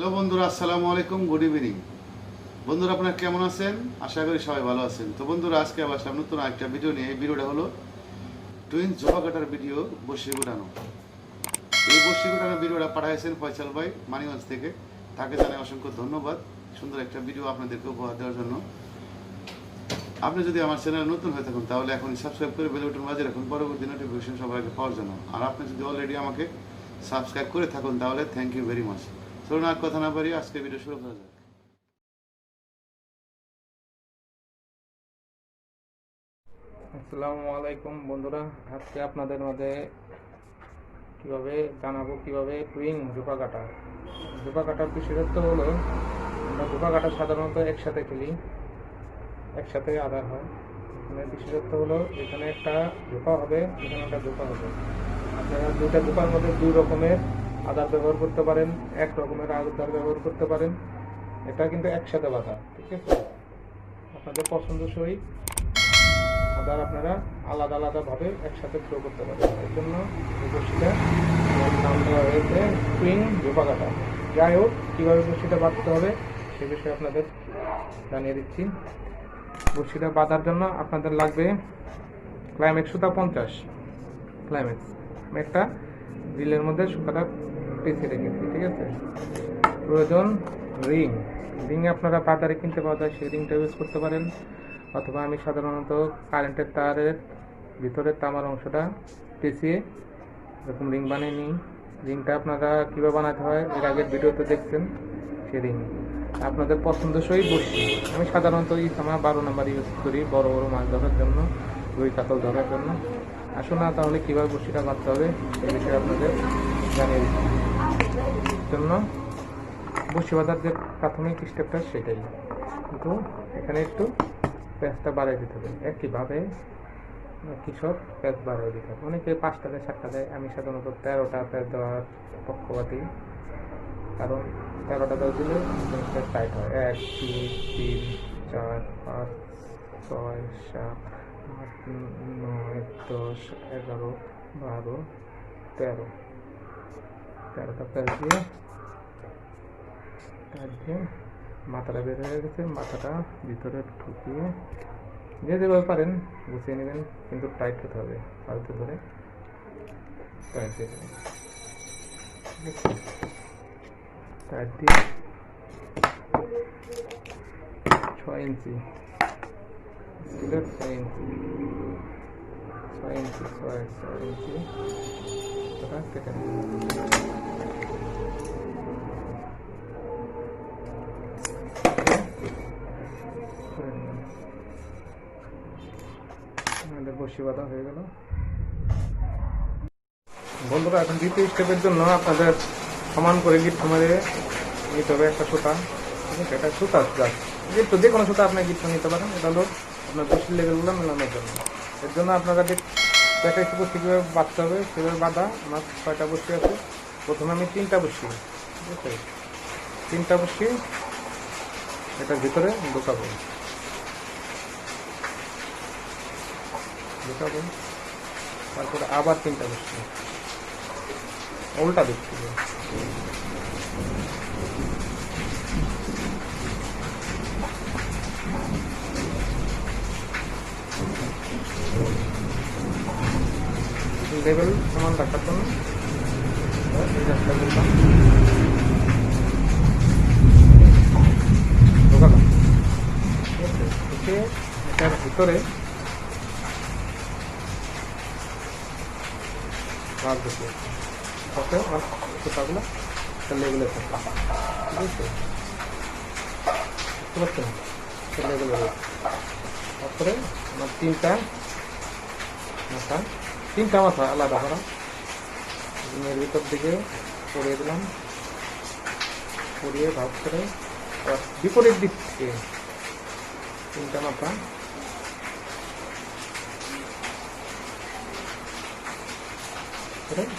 Hello বন্ধুরা, আসসালামু আলাইকুম, গুড ইভিনিং। বন্ধুরা, আপনারা কেমন আছেন? আশা করি সবাই ভালো আছেন। তো বন্ধুরা, আজকে আবার আসলাম নতুন একটা ভিডিও নিয়ে। এই ভিডিওটা হলো টুইন্স জোপা কাটার ভিডিও, বসি গোটানো। এই বসি গোটানোর ভিডিওটা পাঠাইছেন ফয়সাল ভাই মানিগঞ্জ থেকে। তাকে জানাই অসংখ্য ধন্যবাদ সুন্দর একটা ভিডিও আপনাদেরকে উপহার দেওয়ার জন্য। আপনি যদি আমার চ্যানেল নতুন হয়ে থাকুন তাহলে এখন সাবস্ক্রাইব করে বেল বাটন বাজিয়ে রাখুন পরবর্তী নোটিফিকেশন সবার আগে পাওয়ার জন্য। আর আপনি যদি অলরেডি আমাকে সাবস্ক্রাইব করে থাকুন তাহলে থ্যাংক ইউ ভেরি মাচ। চলুন আর কথা না বাড়িয়ে আজকে ভিডিও শুরু করা যাক। আসসালামু আলাইকুম বন্ধুরা, আজকে আপনাদের মাঝে কিভাবে টুইং জোপা কাটার বিশেষত্ব হলো, আমরা জোপা কাটা সাধারণত একসাথে খেলি, একসাথে আদার হয়। এখানে বিশেষত্ব হলো, এখানে একটা জোপা হবে, এখানে একটা জোপা হবে। আপনারা দুইটা জোপার মধ্যে দুই রকমের আদার ব্যবহার করতে পারেন, এক রকমের আদার ব্যবহার করতে পারেন। এটা কিন্তু একসাথে বাঁধা, ঠিক আছে? আপনাদের পছন্দসই আদার আপনারা আলাদা আলাদাভাবে একসাথে থ্রো করতে পারেন। এই জন্য এই বড়শিটা নাম দেওয়া হয়েছে টুইং জোপা কাটা। যাই হোক, কীভাবে বড়শিটা বাঁধতে হবে সে বিষয়ে আপনাদের জানিয়ে দিচ্ছি। বড়শিটা বাঁধার জন্য আপনাদের লাগবে ক্লাইম্যাক্স সুতা 50 ক্লাইম্যাক্স। আমি একটা রিলের মধ্যে সুতাটা পেঁচিয়ে রেখেছি, ঠিক আছে? প্রয়োজন রিং আপনারা বাজারে কিনতে পাওয়া যায়, সেই রিংটা ইউজ করতে পারেন। অথবা আমি সাধারণত কারেন্টের তারের ভিতরে তামার অংশটা পেঁচিয়ে এরকম রিং বানিয়ে নিই। রিংটা আপনারা কীভাবে বানাতে হয় এর আগের ভিডিওতে দেখছেন। সেই রিং আপনাদের পছন্দসই বসি। আমি সাধারণত এই সময় 12 নাম্বার ইউজ করি বড় বড় মাছ ধরার জন্য, রুই কাতল ধরার জন্য। আসুন না তাহলে কীভাবে বসিটা বাঁধতে হবে এই বিষয়ে আপনাদের জানিয়ে দিচ্ছি। জন্য বসি বাঁধার যে প্রাথমিক স্টেপটা সেটাই, কিন্তু এখানে একটু প্যাঁচটা বাড়িয়ে দিতে হবে। একইভাবে কৃষক প্যাঁচ বাড়িয়ে দিতে হবে। অনেকে 5টা দেয় 7টা দেয়, আমি সাধারণত 13টা প্যাঁচ দেওয়ার পক্ষপাতী। কারণ 13টা প্যাঁচ দিলে জিনিসটা টাইট হয়। 1 2 3 4 5 6 7 8 9 10 11 12 13টা প্যাঁচ দিয়ে মাথাটা বের হয়ে গেছে, মাথাটা ভিতরে ঢুকিয়ে যেভাবে পারেন গুছিয়ে নেবেন, কিন্তু টাইট হতে হবে। ফালতু ধরে টাইট দিয়ে দেবেন, ঠিক আছে? টাইট দিয়ে 6 ইঞ্চি স্টিলের 6 ইঞ্চি ওটা কেটে নেবেন। বসি বাঁধা হয়ে গেল বন্ধুরা। এখন দ্বিতীয় স্টেপের জন্য আপনাদের সমান করে গিট মেরে নিতে হবে একটা সুতা, ঠিক আছে? এটা সুতা গিট, যে কোনো সুতা আপনার গিট নিতে পারেন। এটা হলো আপনার বসির লেভেলগুলো মেলানোর জন্য। এর জন্য আপনারা প্যাকেজ বসি কীভাবে বাঁধতে হবে সেভাবে বাঁধা। আমার 6টা বসি আছে। প্রথমে আমি 3টা বসি, ঠিক আছে? 3টা বসি এটার ভিতরে ঢোকাবো, তারপরে আবার 3টা বসছি উল্টা দিক থেকে। লেভেল সমান রাখার জন্য এই রাস্তা করলাম, ঢোকালাম, ঠিক আছে? ঢুকে এটার ভিতরে ভাগ দিতে তাতে আমার সুতাগুলো লেগুলে থাকে, ঠিক আছে? বুঝতে পারছেন? লেগুলে রয়েছে। তারপরে আমার 3টা মাথা আলাদা করা, এর ভিতর দিকে পরিয়ে দিলাম, পরিয়ে ভাগ করে বিপরীত দিক থেকে 3টা মাথা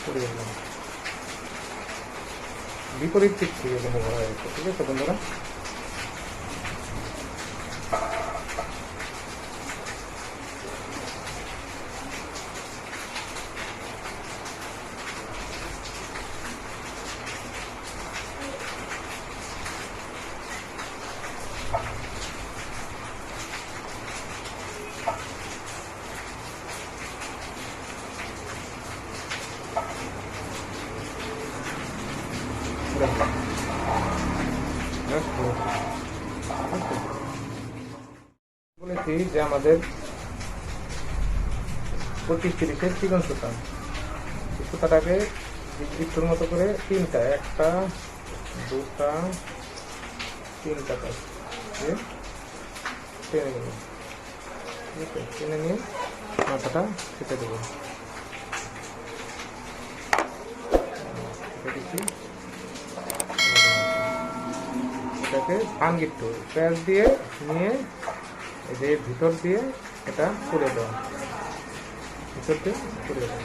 পরিয়ে দিলাম, বিপরীত দিক থেকে করা হয়েছে, ঠিক আছে বন্ধুরা? হবে। Just করে দিলাম। বলেছি যে আমাদের 25-30 চিকন সুতা, এই সুতাটাকে বৃত্তর মতো করে তিনটা, একটা, দুটা, তিনটা কাজ টেনে নেব। ঠিক আছে, টেনে নিয়ে মাথাটা কেটে দেবো। এটাকে ভাঙ্গিট্টু প্যাঁচ দিয়ে নিয়ে এই যে ভিতর দিয়ে এটা করে দেওয়া, ভিতর দিয়ে করে দেওয়া।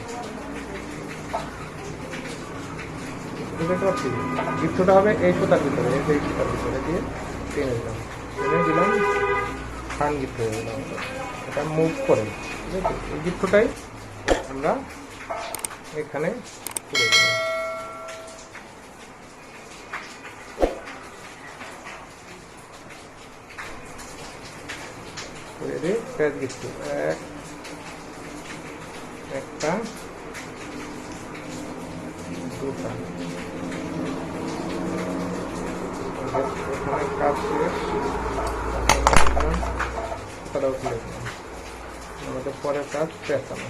গিফটটা হবে এই সুতার ভিতরে, এই সুতার ভিতরে দিয়ে টেনে দিলাম, টেনে দিলাম, ফান গিফট হয়ে দিলাম। এটা মুভ করে, ঠিক আছে। এই গিফটটাই আমরা এখানে করে দিলাম। করে দিয়ে প্যাচ গিফট একটা, দুটা, এখানে কাজ শেষ। সুতাটাও খুলে দিলাম। আমাদের পরের কাজ পেঁচানো।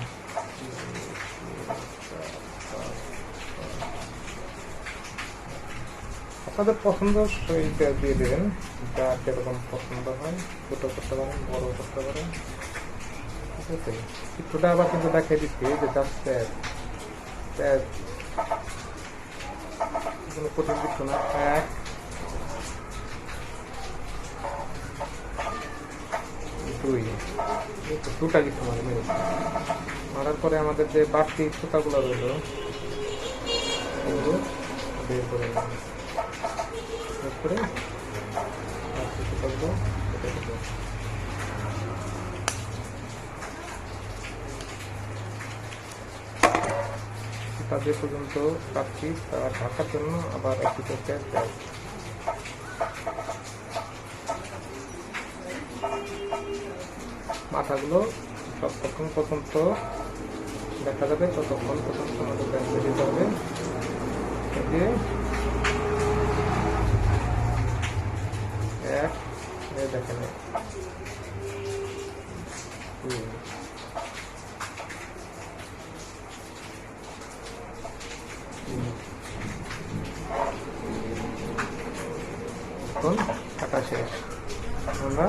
আপনাদের পছন্দ সেই পেঁয়াজ দিয়ে দেবেন, যা যেরকম পছন্দ হয়। ছোটো করতে পারেন, বড় করতে পারেন, ঠিক আছে। কিছুটা আবার কিন্তু দেখিয়ে দিচ্ছি যে জাস্ট পেঁয়াজ, পেঁয়াজ কোনো কঠিন কিছু না। এক, দুই, দুটা কিছু মারার পরে আমাদের যে বাড়তি সুতাগুলো রইল বের করে নেব, বের করে বাড়তি সুতাগুলো কেটে দেব। সুতা যে পর্যন্ত কাটছি তার ঢাকার জন্য আবার একটু পেঁয়াজ দেয়। মাথাগুলো যতক্ষণ পর্যন্ত দেখা যাবে ততক্ষণ পর্যন্ত আমাদের ব্যাংকে দিতে হবে। দিয়ে এক, দেখেন এখন কাটা শেষ। আমরা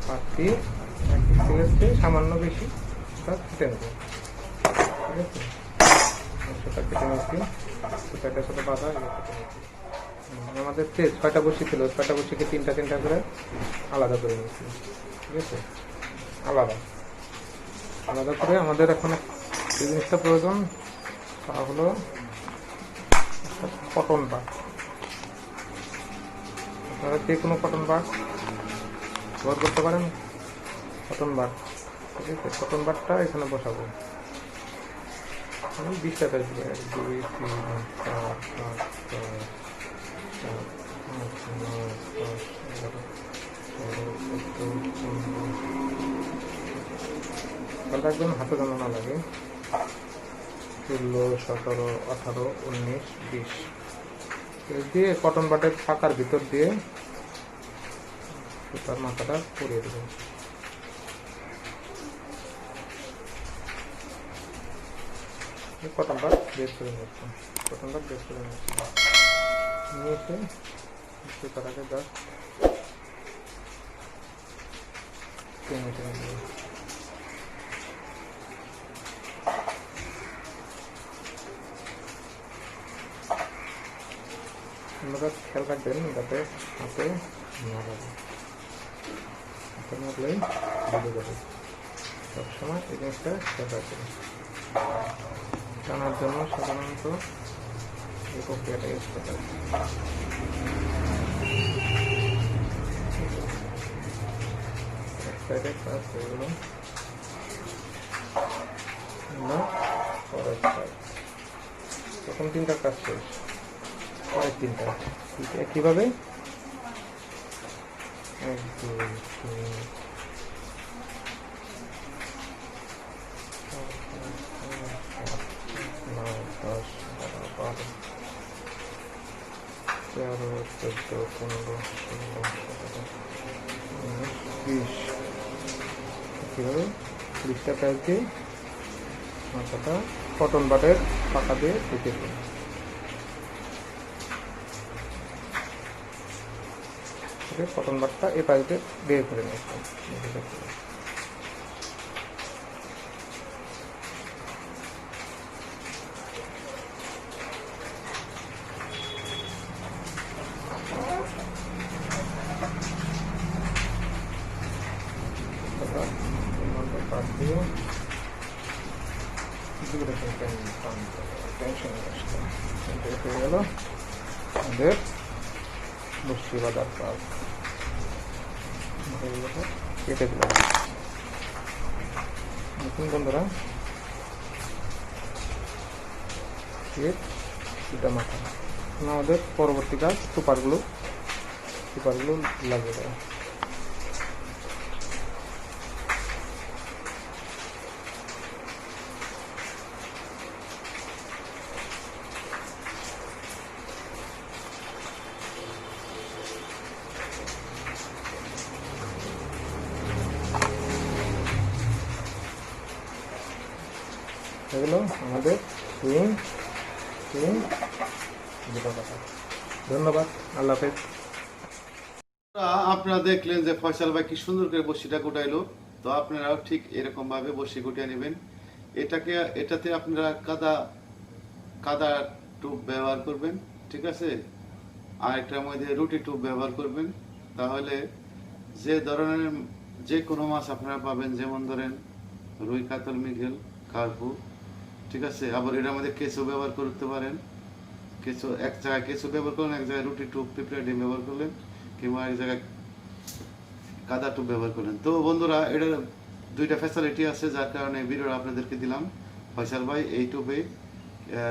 পাতি সামান্য বেশি কেটে নেব, ঠিক আছে। সেটা কেটে নিচ্ছি, সেটার সাথে বাঁধা আমাদের 6টা বসি ছিল, 6টা বসিকে তিনটা তিনটা করে আলাদা করে নিচ্ছি, ঠিক আছে। আলাদা আলাদা করে আমাদের এখন যে জিনিসটা প্রয়োজন তা হলো কটন বাট। আপনারা যে কোনো কটন বাট ব্যবহার করতে পারেন, কটন বাট, ঠিক আছে। কটন বাটটা এখানে বসাবো। আমি 20টা দেবো, 1, 2, 3, 4, 5, 6, 7, 8, 9, 10, 11, 12, 13, 14। খেয়াল রাখবেন হাতে যেন না লাগে। 16, 17, 18, 19, 20 দিয়ে কটন বাটের ফাঁকার ভিতর দিয়ে সুতার মাথাটা পরিয়ে দেবেন। কটন বাট বের করে নিচ্ছি, কটন বাট বের করে নিচ্ছি, নিয়ে এসে সুতাটাকে জাস্ট টেনে টেনে দেবো। আপনারা খেয়াল রাখবেন যাতে হাতে না লাগে, হাতে মারলেই বুঝে যাবে। সবসময় এই জিনিসটা খেয়াল রাখবেন। টানার জন্য সাধারণত এই প্রক্রিয়াটা ইউজ করতে হবে। এক সাইডে কাজ হয়ে গেল, পরের সাইড। প্রথম 3টা কাজ শেষ, পরের 3টা একইভাবে 1, 2, 3, 4, 5, 6, 7, 8, 9, 10, 11, 12, 13, 14, 15, 16, 17, 19, 20 কীভাবে 20টা প্যাচ দিয়ে মাথাটা কটন বাটের পাকা দিয়ে ঢুকে দিন। কটন বাটটা এ পাইপে বের করে নিয়ে পাশ দিয়ে টেনশন হয়ে গেল আমাদের বসি বাজার কাজ কেটে দিলাম। দেখুন বন্ধুরা, এটা মাথা আমাদের পরবর্তী কাজ সুপারগুলো লাগিয়ে দেয়। এগুলো আমাদের সুইং ধন্যবাদ, আল্লাহ হাফেজ। আপনারা দেখলেন যে ফয়সাল ভাই কি সুন্দর করে বসিটা গুটাইলো। তো আপনারাও ঠিক এরকম ভাবে বসি গুটিয়ে নেবেন। এটাতে আপনারা কাদা টুপ ব্যবহার করবেন, ঠিক আছে। আর একটার মধ্যে রুটি টুপ ব্যবহার করবেন। তাহলে যে ধরনের যে কোনো মাছ আপনারা পাবেন, যেমন ধরেন রুই, কাতল, মৃগেল, কার্পু, ঠিক আছে। আবার এটার মধ্যে কেঁচো ব্যবহার করতে পারেন। কেঁচো এক জায়গায় কেঁচো ব্যবহার করলেন, এক জায়গায় রুটি টুপ, পিঁপড়া ডিম ব্যবহার করলেন, কিংবা এক জায়গায় কাদা টুপ ব্যবহার করলেন। তো বন্ধুরা, এটার দুইটা ফ্যাসিলিটি আছে, যার কারণে ভিডিওটা আপনাদেরকে দিলাম। ফয়সাল ভাই এই টুপে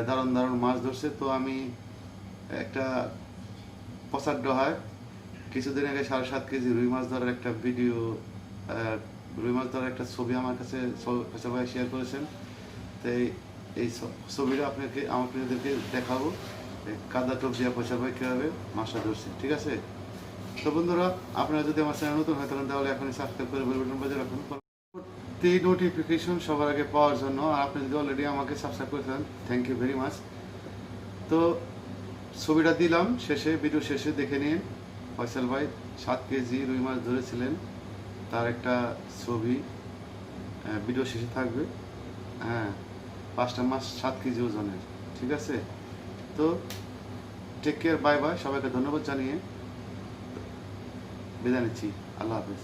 দারুণ মাছ ধরছে। তো আমি একটা পচার ডহায় কিছুদিন আগে 7.5 কেজি রুই মাছ ধরার একটা ভিডিও, রুই মাছ ধরার একটা ছবি আমার কাছে ফয়সাল ভাই শেয়ার করেছেন। তো এই ছবিটা আপনাদেরকে দেখাবো, কাদা টোপ দিয়ে ফয়সাল ভাই কীভাবে মাছটা ধরছে, ঠিক আছে। তো বন্ধুরা, আপনারা যদি আমার চ্যানেল নতুন হয় তাহলে এখনই সাবস্ক্রাইব করে বেল বাটন বাজিয়ে রাখুন পরবর্তী নোটিফিকেশন সবার আগে পাওয়ার জন্য। আর আপনি যদি অলরেডি আমাকে সাবস্ক্রাইব করেছেন, থ্যাংক ইউ ভেরি মাচ। তো ছবিটা দিলাম ভিডিও শেষে দেখে নিন। ফয়সাল ভাই 7 কেজি রুই মাছ ধরেছিলেন, তার একটা ছবি ভিডিও শেষে থাকবে। হ্যাঁ, 5টা মাছ 7 কেজি ওজনের, ঠিক আছে। তো টেক কেয়ার, বাই বাই। সবাইকে ধন্যবাদ জানিয়ে বিদায় নিচ্ছি। আল্লাহ হাফেজ।